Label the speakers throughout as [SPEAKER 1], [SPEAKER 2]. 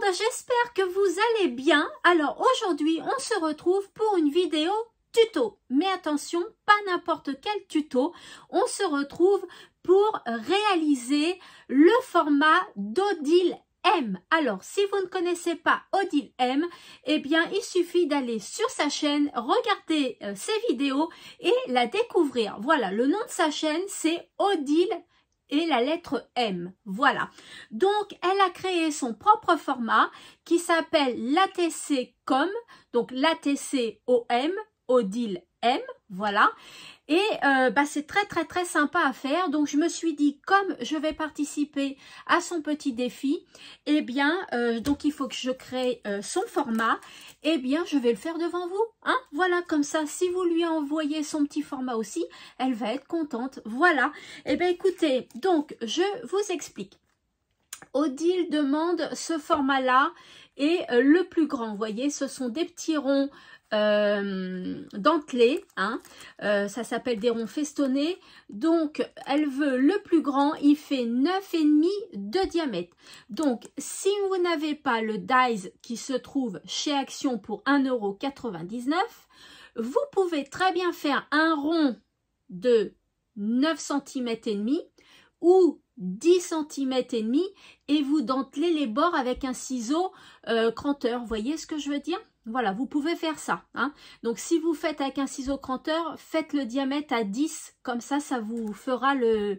[SPEAKER 1] bah, j'espère que vous allez bien. Alors aujourd'hui, on se retrouve pour une vidéo tuto. Mais attention, pas n'importe quel tuto. On se retrouve pour réaliser le format d'Odile M. Alors, si vous ne connaissez pas Odile M, eh bien, il suffit d'aller sur sa chaîne, regarder ses vidéos et la découvrir. Voilà, le nom de sa chaîne, c'est Odile et la lettre M. Voilà. Donc, elle a créé son propre format qui s'appelle l'ATC.com. Donc, l'ATC.OM, Odile M. Voilà. Et c'est très sympa à faire. Donc, je me suis dit, comme je vais participer à son petit défi, eh bien, donc il faut que je crée son format. Eh bien, je vais le faire devant vous. Hein? Voilà, comme ça, si vous lui envoyez son petit format aussi, elle va être contente. Voilà. Eh bien, écoutez, donc, je vous explique. Odile demande ce format-là et le plus grand. Vous voyez, ce sont des petits ronds dentelés, hein. Ça s'appelle des ronds festonnés. Donc elle veut le plus grand, il fait 9,5 de diamètre. Donc si vous n'avez pas le dies qui se trouve chez Action pour 1,99 €, vous pouvez très bien faire un rond de 9 cm et demi ou 10 cm et demi et vous dentelez les bords avec un ciseau cranteur. Vous voyez ce que je veux dire? Voilà, vous pouvez faire ça. Hein. Donc, si vous faites avec un ciseau cranteur, faites le diamètre à 10. Comme ça, ça vous fera le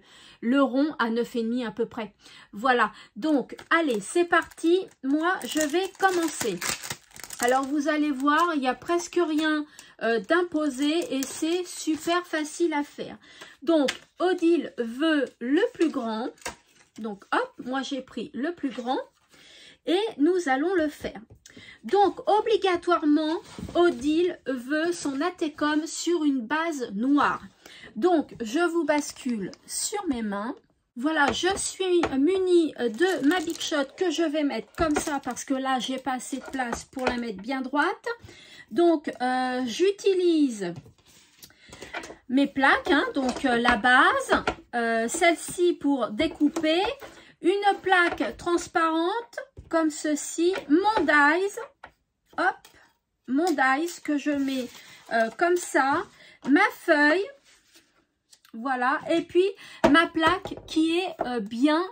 [SPEAKER 1] rond à 9,5 à peu près. Voilà. Donc, allez, c'est parti. Moi, je vais commencer. Alors, vous allez voir, il n'y a presque rien d'imposé et c'est super facile à faire. Donc, Odile veut le plus grand. Donc, hop, moi, j'ai pris le plus grand. Et nous allons le faire. Donc, obligatoirement, Odile veut son ATCOM sur une base noire. Donc, je vous bascule sur mes mains. Voilà, je suis munie de ma Big Shot que je vais mettre comme ça parce que là, j'ai pas assez de place pour la mettre bien droite. Donc, j'utilise mes plaques, hein, donc la base, celle-ci pour découper, une plaque transparente comme ceci, mon dies, hop, mon dies que je mets comme ça, ma feuille, voilà, et puis ma plaque qui est bien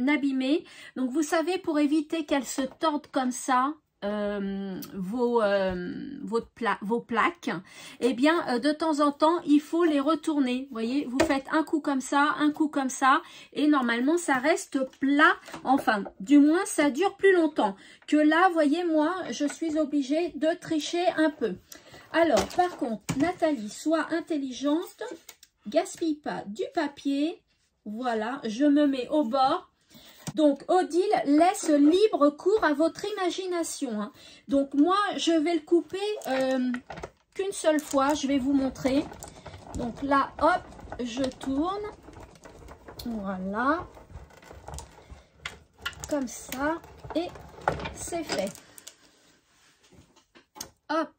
[SPEAKER 1] abîmée. Donc vous savez, pour éviter qu'elle se torde comme ça, vos plaques, eh bien de temps en temps il faut les retourner. Vous voyez, vous faites un coup comme ça, un coup comme ça, et normalement ça reste plat. Enfin, du moins ça dure plus longtemps que là. Vous voyez, moi je suis obligée de tricher un peu. Alors par contre, Nathalie, sois intelligente, gaspille pas du papier. Voilà, je me mets au bord. Donc, Odile laisse libre cours à votre imagination. Hein. Donc, moi, je vais le couper qu'une seule fois. Je vais vous montrer. Donc là, hop, je tourne. Voilà. Comme ça. Et c'est fait. Hop.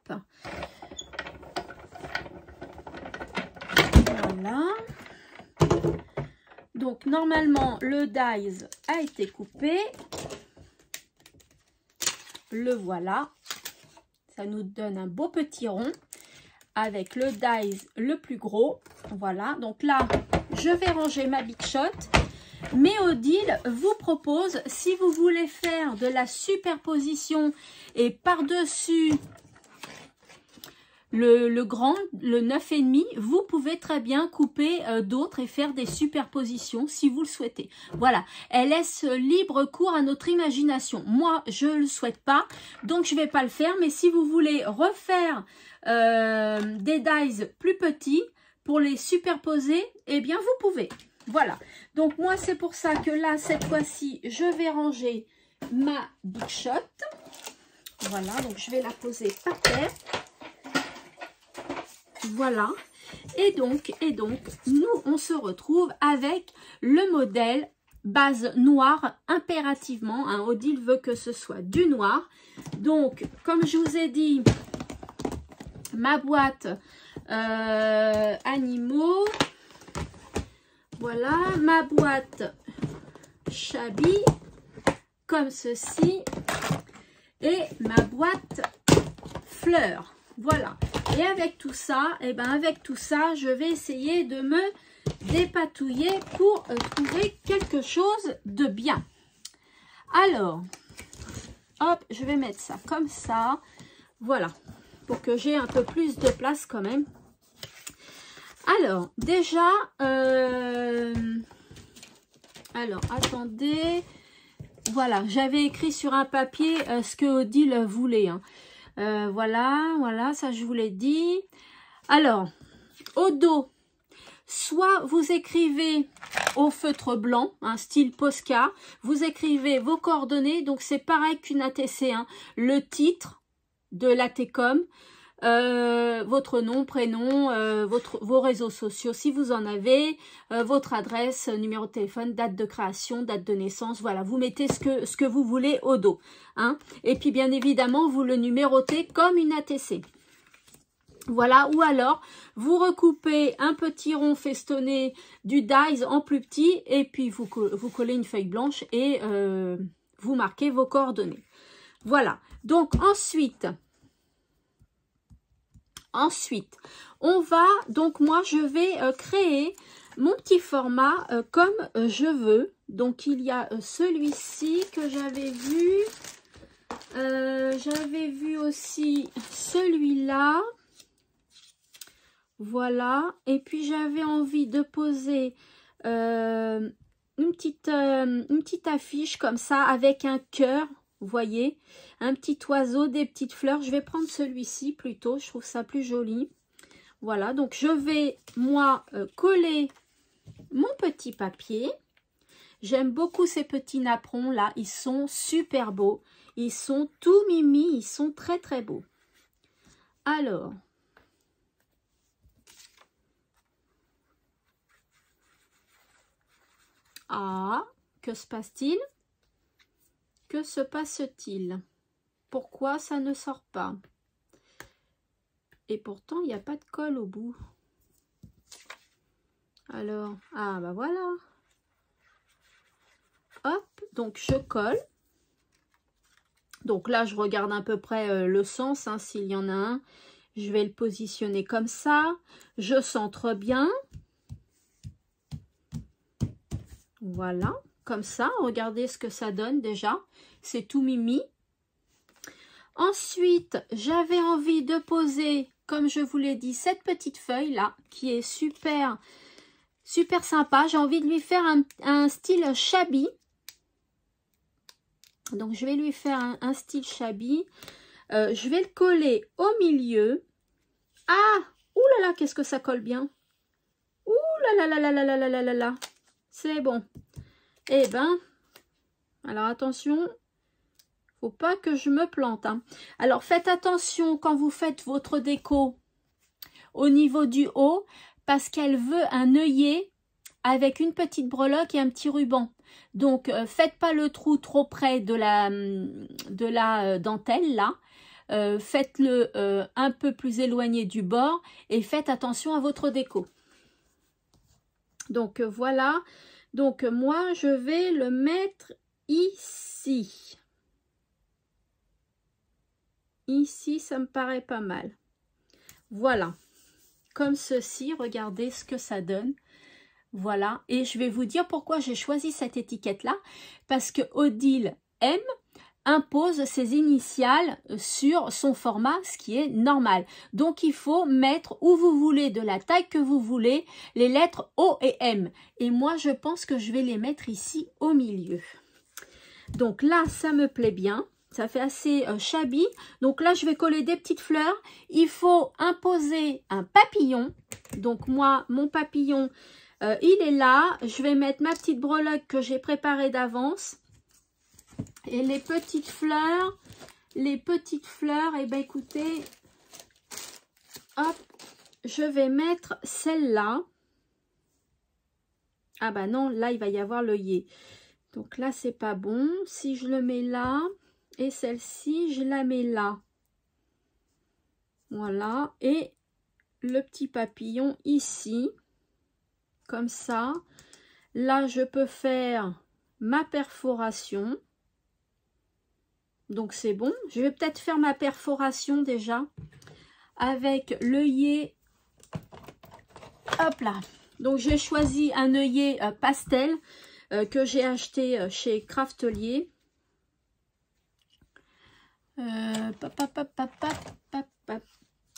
[SPEAKER 1] Voilà. Donc, normalement, le dies a été coupé. Le voilà. Ça nous donne un beau petit rond avec le dies le plus gros. Voilà. Donc là, je vais ranger ma Big Shot. Mais Odile vous propose, si vous voulez faire de la superposition et par-dessus le grand, le 9,5, vous pouvez très bien couper d'autres et faire des superpositions si vous le souhaitez. Voilà, elle laisse libre cours à notre imagination. Moi, je ne le souhaite pas, donc je ne vais pas le faire. Mais si vous voulez refaire des dies plus petits pour les superposer, eh bien, vous pouvez. Voilà, donc moi, c'est pour ça que là, cette fois-ci, je vais ranger ma Big Shot. Voilà, donc je vais la poser par terre. Voilà, et donc, nous, on se retrouve avec le modèle base noire impérativement. Hein, Odile veut que ce soit du noir. Donc, comme je vous ai dit, ma boîte animaux. Voilà, ma boîte Chabi, comme ceci. et ma boîte fleurs. Voilà. Et avec tout ça, je vais essayer de me dépatouiller pour trouver quelque chose de bien. Alors, hop, je vais mettre ça comme ça. Voilà, pour que j'ai un peu plus de place quand même. Alors, déjà, alors, attendez. Voilà, j'avais écrit sur un papier ce que Odile voulait. Hein. Voilà, ça je vous l'ai dit. Alors, au dos, soit vous écrivez au feutre blanc, un style Posca, vous écrivez vos coordonnées, donc c'est pareil qu'une ATC, hein, le titre de l'ATCOM, votre nom, prénom, vos réseaux sociaux si vous en avez, votre adresse, numéro de téléphone, date de création, date de naissance, voilà, vous mettez ce que vous voulez au dos. Hein. Et puis bien évidemment, vous le numérotez comme une ATC. Voilà, ou alors vous recoupez un petit rond festonné du dies en plus petit et puis vous collez une feuille blanche et vous marquez vos coordonnées. Voilà, donc ensuite, on va, donc moi je vais créer mon petit format comme je veux. Donc il y a celui-ci que j'avais vu aussi celui-là. Voilà, et puis j'avais envie de poser une petite affiche comme ça avec un cœur, vous voyez, un petit oiseau, des petites fleurs. Je vais prendre celui-ci plutôt, je trouve ça plus joli. Voilà, donc je vais, moi, coller mon petit papier. J'aime beaucoup ces petits napperons là, ils sont super beaux. Ils sont tout mimi, ils sont très très beaux. Alors... Ah, que se passe-t-il? Que se passe-t-il? Pourquoi ça ne sort pas? Et pourtant, il n'y a pas de colle au bout. Alors, ah bah voilà. Hop, donc je colle. Donc là, je regarde à peu près le sens, hein, s'il y en a un. Je vais le positionner comme ça. Je centre bien. Voilà, comme ça, regardez ce que ça donne déjà. C'est tout mimi. Ensuite, j'avais envie de poser, comme je vous l'ai dit, cette petite feuille là, qui est super sympa. J'ai envie de lui faire un style shabby. Donc, je vais lui faire un style shabby. Je vais le coller au milieu. Ah, oulala, qu'est-ce que ça colle bien. Oulala. C'est bon. Eh ben, alors attention, faut pas que je me plante. Hein. Alors faites attention quand vous faites votre déco au niveau du haut, parce qu'elle veut un œillet avec une petite breloque et un petit ruban. Donc faites pas le trou trop près de la dentelle là. Faites-le un peu plus éloigné du bord et faites attention à votre déco. Donc voilà. Donc, moi, je vais le mettre ici. Ici, ça me paraît pas mal. Voilà. Comme ceci, regardez ce que ça donne. Voilà. Et je vais vous dire pourquoi j'ai choisi cette étiquette-là. Parce que Odile M impose ses initiales sur son format, ce qui est normal. Donc, il faut mettre où vous voulez, de la taille que vous voulez, les lettres O et M. Et moi, je pense que je vais les mettre ici au milieu. Donc là, ça me plaît bien. Ça fait assez shabby. Donc là, je vais coller des petites fleurs. Il faut imposer un papillon. Donc moi, mon papillon, il est là. Je vais mettre ma petite breloque que j'ai préparée d'avance. Et les petites fleurs, eh ben écoutez, hop, je vais mettre celle-là. Ah bah non, là il va y avoir l'œillet. Donc là c'est pas bon. Si je le mets là, et celle-ci je la mets là. Voilà, et le petit papillon ici, comme ça. Là je peux faire ma perforation. Donc c'est bon. Je vais peut-être faire ma perforation déjà avec l'œillet. Hop là. Donc j'ai choisi un œillet pastel que j'ai acheté chez Craftelier.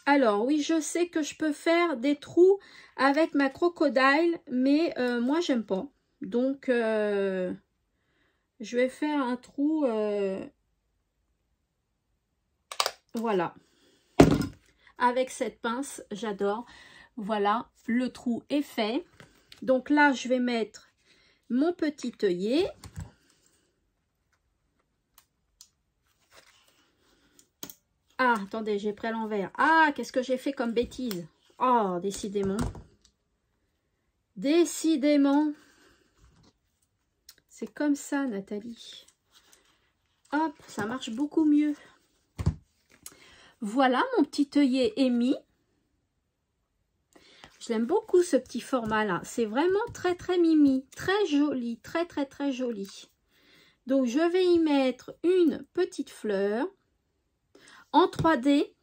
[SPEAKER 1] Alors oui, je sais que je peux faire des trous avec ma crocodile, mais moi j'aime pas. Donc je vais faire un trou, voilà, avec cette pince, j'adore. Voilà, le trou est fait. Donc là, je vais mettre mon petit œillet. Ah, attendez, j'ai pris à l'envers. Ah, qu'est-ce que j'ai fait comme bêtise? Oh, décidément. Décidément. C'est comme ça, Nathalie. Hop, ça marche beaucoup mieux. Voilà, mon petit œillet est mis. Je l'aime beaucoup ce petit format là. C'est vraiment très très mimi. Très joli. Très très très joli. Donc je vais y mettre une petite fleur en 3D.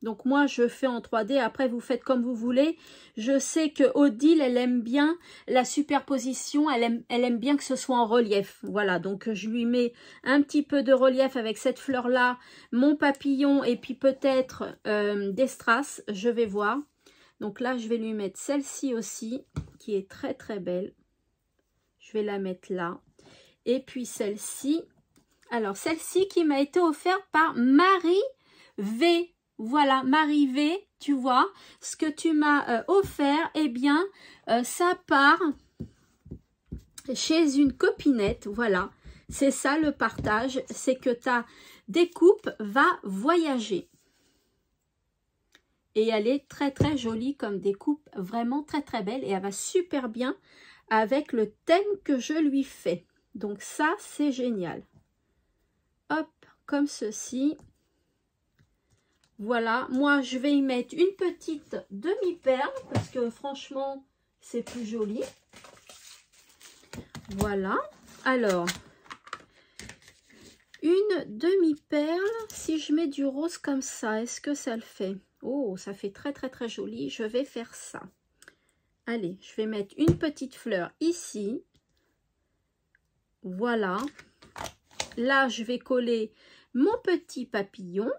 [SPEAKER 1] Donc moi je fais en 3D. Après vous faites comme vous voulez. Je sais que Odile elle aime bien la superposition. Elle aime bien que ce soit en relief. Voilà, donc je lui mets un petit peu de relief avec cette fleur là. Mon papillon et puis peut-être des strass. Je vais voir. Donc là, je vais lui mettre celle-ci aussi, qui est très très belle. Je vais la mettre là. Et puis celle-ci. Alors, celle-ci qui m'a été offerte par Marie V. Voilà, Marie V, tu vois, ce que tu m'as offert, eh bien, ça part chez une copinette. Voilà, c'est ça le partage, c'est que ta découpe va voyager. Et elle est très très jolie comme découpe, vraiment très très belle. Et elle va super bien avec le thème que je lui fais. Donc ça, c'est génial. Hop, comme ceci. Voilà, moi je vais y mettre une petite demi-perle parce que franchement, c'est plus joli. Voilà. Alors, une demi-perle, si je mets du rose comme ça, est-ce que ça le fait? Oh, ça fait très très très joli. Je vais faire ça. Allez, je vais mettre une petite fleur ici. Voilà. Là, je vais coller mon petit papillon.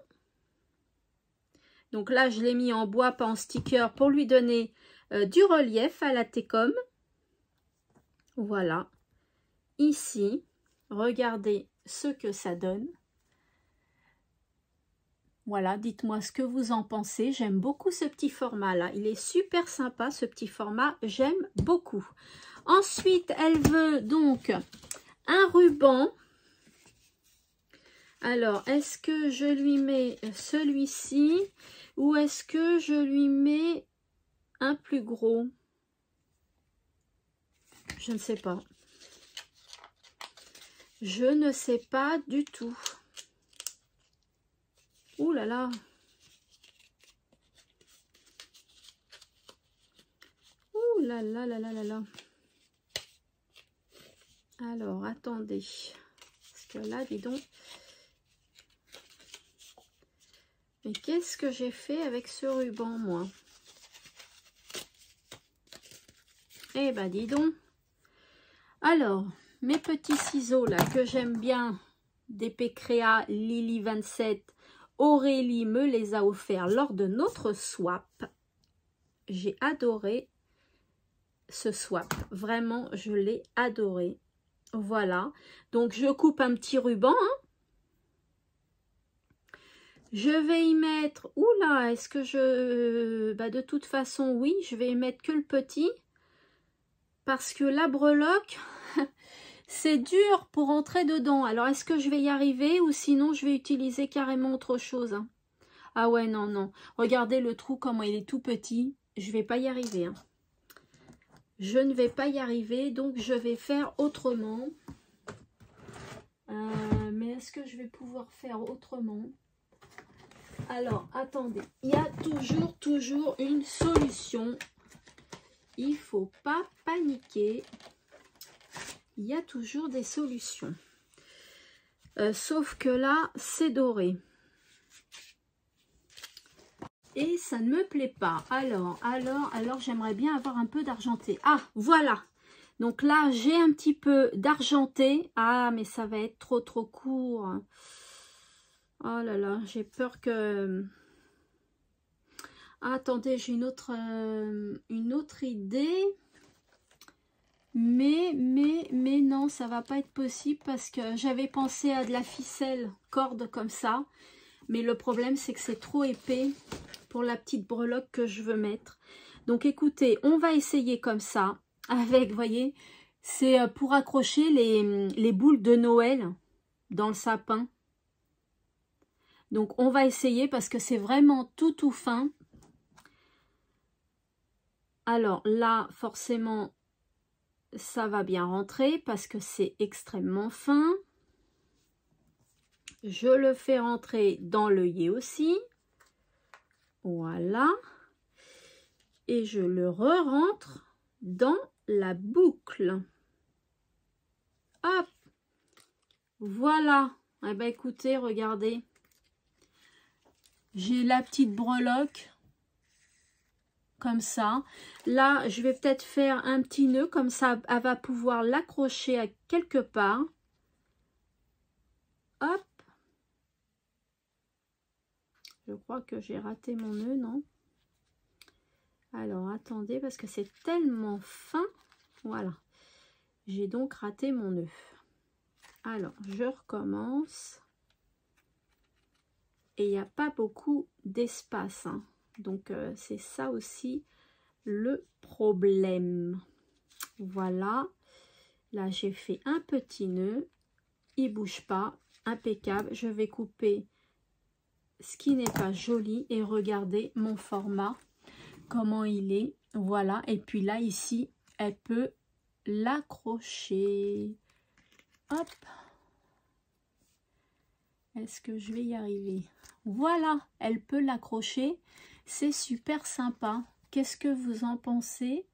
[SPEAKER 1] Donc là, je l'ai mis en bois, pas en sticker, pour lui donner du relief à la Técom. Voilà. Ici, regardez ce que ça donne. Voilà, dites-moi ce que vous en pensez. J'aime beaucoup ce petit format-là. Il est super sympa, ce petit format. J'aime beaucoup. Ensuite, elle veut donc un ruban. Alors, est-ce que je lui mets celui-ci ou est-ce que je lui mets un plus gros? Je ne sais pas. Je ne sais pas du tout. Ouh là là. Ouh là là là là là là. Alors, attendez. Parce que là, dis donc. Mais qu'est-ce que j'ai fait avec ce ruban, moi? Eh ben, dis donc. Alors, mes petits ciseaux, là, que j'aime bien, d'épée Créa Lily 27, Aurélie me les a offerts lors de notre swap. J'ai adoré ce swap. Vraiment, je l'ai adoré. Voilà. Donc, je coupe un petit ruban. Hein. Je vais y mettre... Oula, est-ce que je... Bah, de toute façon, oui, je vais y mettre que le petit. Parce que la breloque, c'est dur pour entrer dedans. Alors, est-ce que je vais y arriver ou sinon, je vais utiliser carrément autre chose hein. Ah ouais, non, non. Regardez le trou, comment il est tout petit. Je ne vais pas y arriver. Hein. Je ne vais pas y arriver, donc je vais faire autrement. Mais est-ce que je vais pouvoir faire autrement? Alors, attendez. Il y a toujours une solution. Il ne faut pas paniquer. Il y a toujours des solutions. Sauf que là, c'est doré. Et ça ne me plaît pas. Alors, j'aimerais bien avoir un peu d'argenté. Ah, voilà. Donc là, j'ai un petit peu d'argenté. Ah, mais ça va être trop court. Oh là là, j'ai peur que... Ah, attendez, j'ai une autre idée. Mais non, ça va pas être possible parce que j'avais pensé à de la ficelle corde comme ça. Mais le problème, c'est que c'est trop épais pour la petite breloque que je veux mettre. Donc écoutez, on va essayer comme ça. Avec, vous voyez, c'est pour accrocher les boules de Noël dans le sapin. Donc on va essayer parce que c'est vraiment tout fin. Alors là, forcément, ça va bien rentrer parce que c'est extrêmement fin. Je le fais rentrer dans l'œillet aussi. Voilà. Et je le re-rentre dans la boucle. Hop. Voilà. Eh bien, écoutez, regardez. J'ai la petite breloque. Comme ça. Là, je vais peut-être faire un petit nœud. Comme ça, elle va pouvoir l'accrocher à quelque part. Hop. Je crois que j'ai raté mon nœud, non? Alors, attendez, parce que c'est tellement fin. Voilà. J'ai donc raté mon nœud. Alors, je recommence. Et il n'y a pas beaucoup d'espace. Hein. Donc, c'est ça aussi le problème. Voilà. Là, j'ai fait un petit nœud. Il ne bouge pas. Impeccable. Je vais couper ce qui n'est pas joli. Et regardez mon format. Comment il est. Voilà. Et puis là, ici, elle peut l'accrocher. Hop. Est-ce que je vais y arriver? Voilà. Elle peut l'accrocher. C'est super sympa. Qu'est-ce que vous en pensez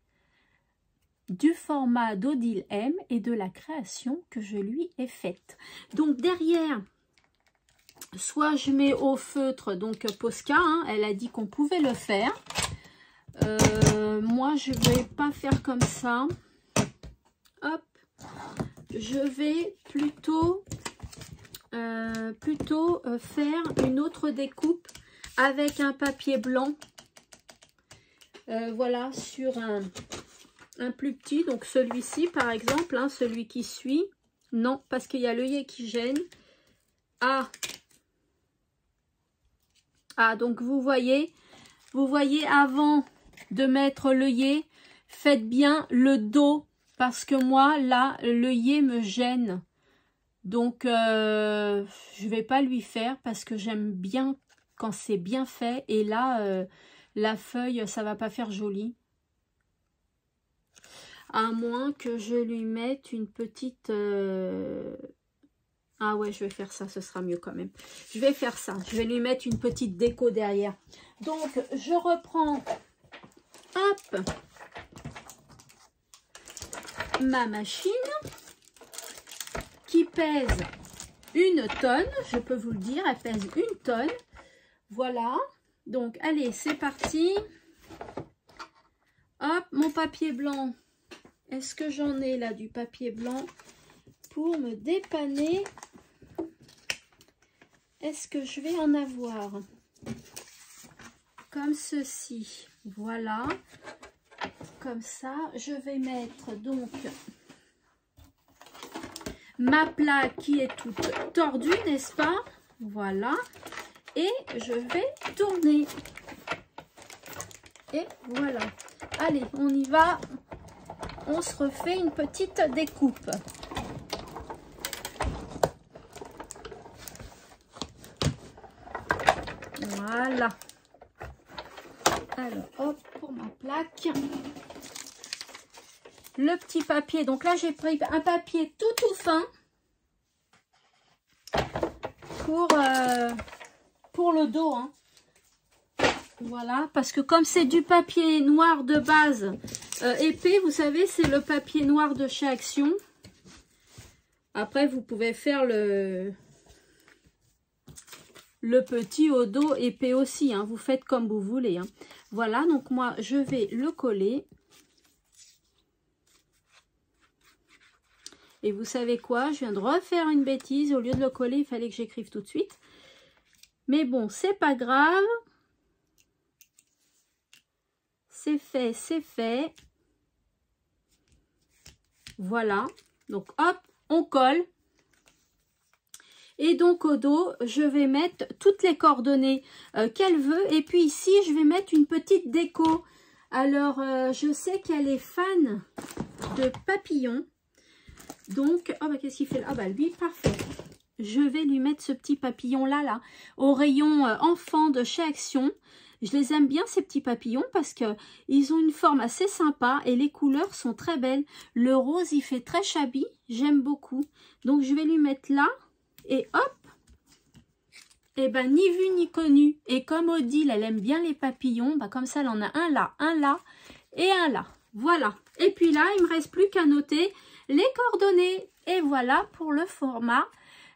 [SPEAKER 1] du format d'Odile M et de la création que je lui ai faite? Donc derrière, soit je mets au feutre, donc Posca, hein, elle a dit qu'on pouvait le faire. Moi, je vais pas faire comme ça. Hop. Je vais plutôt faire une autre découpe avec un papier blanc. Voilà, sur un plus petit, donc celui-ci par exemple, hein, celui qui suit. Non, parce qu'il y a l'œillet qui gêne. Ah, donc vous voyez avant de mettre l'œillet, faites bien le dos, parce que moi, là, l'œillet me gêne. Donc, je vais pas lui faire, parce que j'aime bien quand c'est bien fait. Et là, la feuille, ça va pas faire joli. À moins que je lui mette une petite... Ah ouais, je vais faire ça, ce sera mieux quand même. Je vais faire ça, je vais lui mettre une petite déco derrière. Donc, je reprends, hop, ma machine qui pèse 1 tonne, je peux vous le dire, elle pèse 1 tonne. Voilà, donc allez, c'est parti. Hop, mon papier blanc. Est-ce que j'en ai là du papier blanc pour me dépanner? Est-ce que je vais en avoir? Comme ceci. Voilà. Comme ça, je vais mettre donc ma plaque qui est toute tordue, n'est-ce pas? Voilà. Et je vais tourner. Et voilà. Allez, on y va. On se refait une petite découpe. Voilà. Alors, hop, pour ma plaque. Le petit papier. Donc là, j'ai pris un papier tout fin. Pour le dos. Hein. Voilà. Parce que comme c'est du papier noir de base épais, vous savez, c'est le papier noir de chez Action. Après, vous pouvez faire le petit au dos épais aussi, hein. Vous faites comme vous voulez, hein. Voilà, donc moi, je vais le coller. Et vous savez quoi? Je viens de refaire une bêtise. Au lieu de le coller, il fallait que j'écrive tout de suite. Mais bon, c'est pas grave. C'est fait, c'est fait. Voilà. Donc, hop, on colle. Et donc, au dos, je vais mettre toutes les coordonnées qu'elle veut. Et puis ici, je vais mettre une petite déco. Alors, je sais qu'elle est fan de papillons. Donc, oh bah qu'est-ce qu'il fait là? Ah bah lui, parfait. Je vais lui mettre ce petit papillon là, au rayon enfant de chez Action. Je les aime bien ces petits papillons parce que ils ont une forme assez sympa et les couleurs sont très belles. Le rose, il fait très shabby, j'aime beaucoup. Donc, je vais lui mettre là et hop. Et ben ni vu ni connu. Et comme Odile, elle aime bien les papillons, bah comme ça, elle en a un là et un là. Voilà. Et puis là, il me reste plus qu'à noter les coordonnées. Et voilà pour le format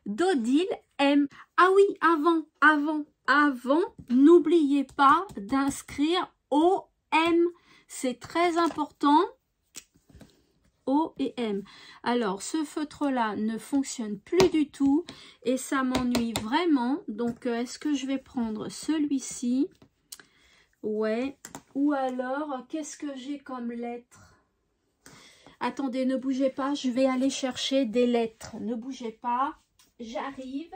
[SPEAKER 1] d'Odile M. Ah oui, avant, n'oubliez pas d'inscrire OM. C'est très important. O et M. Alors, ce feutre-là ne fonctionne plus du tout et ça m'ennuie vraiment. Donc, est-ce que je vais prendre celui-ci? Ouais. Ou alors, qu'est-ce que j'ai comme lettre? Attendez, ne bougez pas, je vais aller chercher des lettres. Ne bougez pas, j'arrive.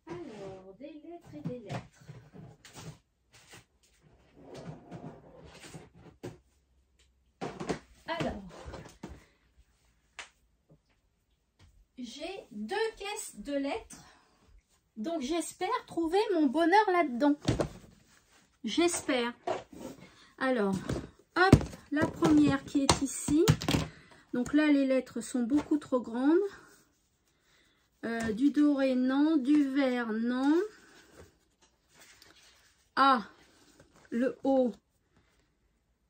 [SPEAKER 1] Alors, des lettres et des lettres. Alors, j'ai 2 caisses de lettres, donc j'espère trouver mon bonheur là-dedans. J'espère. Alors, hop, la première qui est ici. Donc là, les lettres sont beaucoup trop grandes. Du doré, non. Du vert, non. Ah, le haut.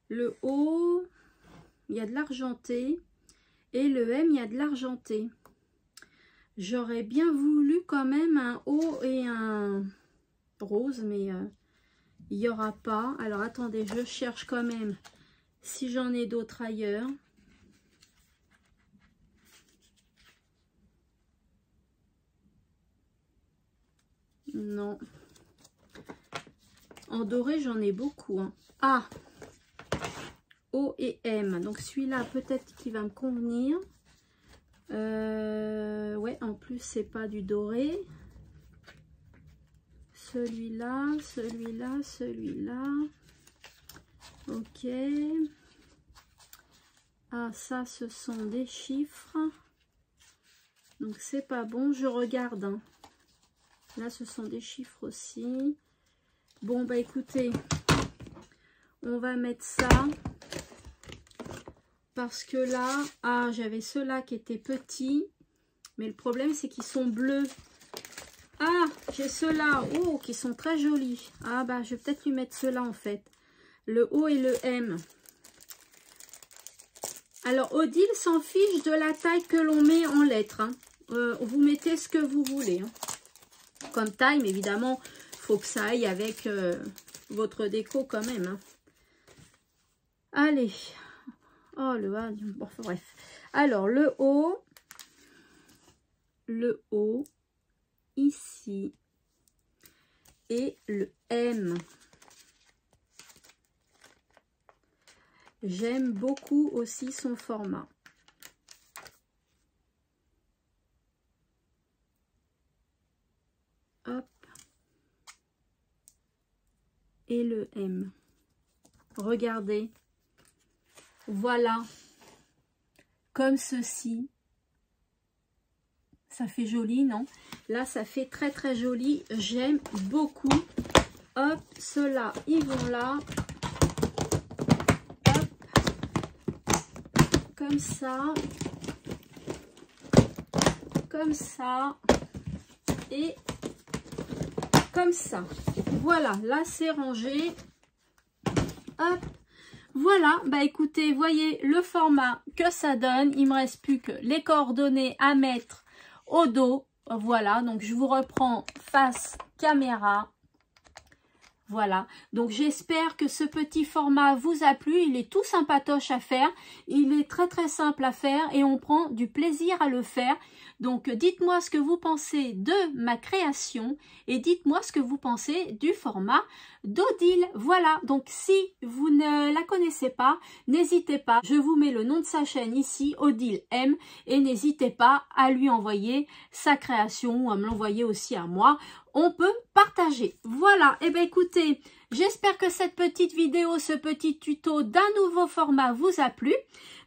[SPEAKER 1] Le haut, il y a de l'argenté. Et le M, il y a de l'argenté. J'aurais bien voulu quand même un haut et un rose, mais il n'y aura pas. Alors, attendez, je cherche quand même si j'en ai d'autres ailleurs. Non. En doré, j'en ai beaucoup, hein. Ah, O et M. Donc, celui-là, peut-être qu'il va me convenir. Ouais, en plus, c'est pas du doré. Celui-là, celui-là, celui-là. Ok. Ah, ça, ce sont des chiffres. Donc, c'est pas bon. Je regarde, hein. Là, ce sont des chiffres aussi. Bon, bah, écoutez. On va mettre ça. Parce que là, ah, j'avais ceux-là qui étaient petits. Mais le problème, c'est qu'ils sont bleus. Ah, j'ai ceux-là, oh, qui sont très jolis. Ah, bah, je vais peut-être lui mettre ceux-là, en fait. Le O et le M. Alors, Odile s'en fiche de la taille que l'on met en lettres. Hein. Vous mettez ce que vous voulez. Hein. Comme taille, mais évidemment, il faut que ça aille avec votre déco quand même. Hein. Allez. Oh, le A. Bon, bref. Alors, le O, ici, et le M. J'aime beaucoup aussi son format. Hop. Et le M. Regardez. Voilà. Comme ceci. Ça fait joli, non? Là, ça fait très, très joli. J'aime beaucoup. Hop, ceux-là, ils vont là. Comme ça, et comme ça. Voilà, là c'est rangé. Hop, Voilà, bah écoutez, voyez le format que ça donne. Il me reste plus que les coordonnées à mettre au dos. Voilà, donc je vous reprends face caméra. Voilà, donc j'espère que ce petit format vous a plu. Il est tout sympatoche à faire. Il est très simple à faire et on prend du plaisir à le faire. Donc dites-moi ce que vous pensez de ma création et dites-moi ce que vous pensez du format d'Odile. Voilà, donc si vous ne la connaissez pas, n'hésitez pas. Je vous mets le nom de sa chaîne ici, Odile M, et n'hésitez pas à lui envoyer sa création ou à me l'envoyer aussi à moi. On peut partager. Voilà, et bien écoutez, j'espère que cette petite vidéo, ce petit tuto d'un nouveau format vous a plu.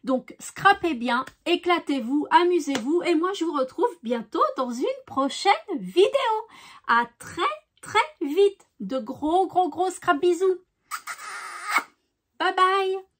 [SPEAKER 1] Donc, scrapez bien, éclatez-vous, amusez-vous. Et moi, je vous retrouve bientôt dans une prochaine vidéo. À très vite. De gros scrap bisous. Bye bye.